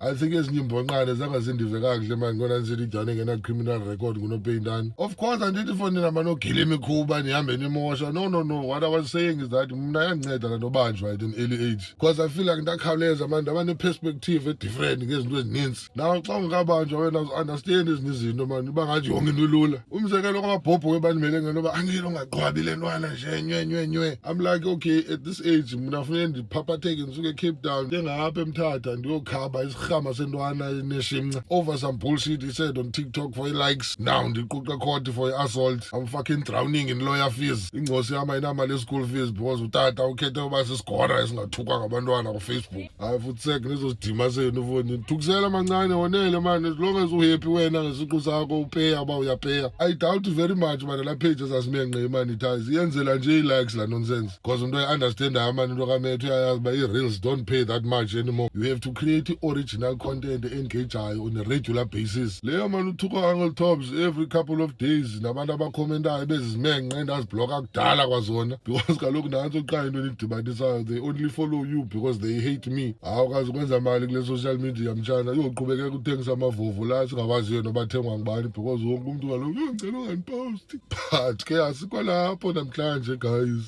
I think ezinyimbonkane zangazindive kakuhle manje ngona nisithi ijane ngena-criminal record nguNopeyintana. Of course andithi for nina manogila imikhuba nihambe nimosha. No. What I was saying is that mna yandinceda le ntobanjwa at an early age because I feel like ndakhawuleza manje ndaba-neperspective edifferent ngezinto ezininzi. Naw xa ungekabanjwa wena uzu-understand ezinye izinto mani uba ngathi yonke into ilula. Umzekelo kwamabhobho webandimele ngento yoba angile ungaqhwabi le ntwana nje nywe. I'm like, okay, at this age mna funeke ndiphaphatheke ndisuke eCape Town ndengapha eMthatha ndiyokhaba isirhama sentwana neshimca over some bullshit he said on TikTok for likes. Now ndiquqa court for assault. I'm fucking drowning in lawyer fees. Ingcosi yami ayinamali ye-school fees because utata ukhethe uba sisigora esingathukwa ngabantwana kuFacebook. Hayi futhi sek nizozidima senu foni thukisela mancane wonele mani as long as uhappy wena ngesiqu sakho upeya uba uyapeya. I doubt very much mani la pages asimenqe imonetize iyenzela nje i-likes la nonsense because umuntu oyi-understandayo mani into kamethu uyayazi uba i-reels don't pay that much anymore. You have to create original content engageayo on a regular basis. Leyo mani uthukwa Uncle Tops every couple of days nabantu abakhomentayo bezizimenqe ndazibhlokha kudala kwazona because kaloku nantso qha into endidibanisayo they only follow you because they hate me. Awukazi ukwenza mali kule social media mtshana uyoqhubekeka uthengisa amavovo la singawaziyo noba athengwa ngubani because wonke umuntu kaloku ngicela ungandiposti but ke asikho lapho namhlanje guys.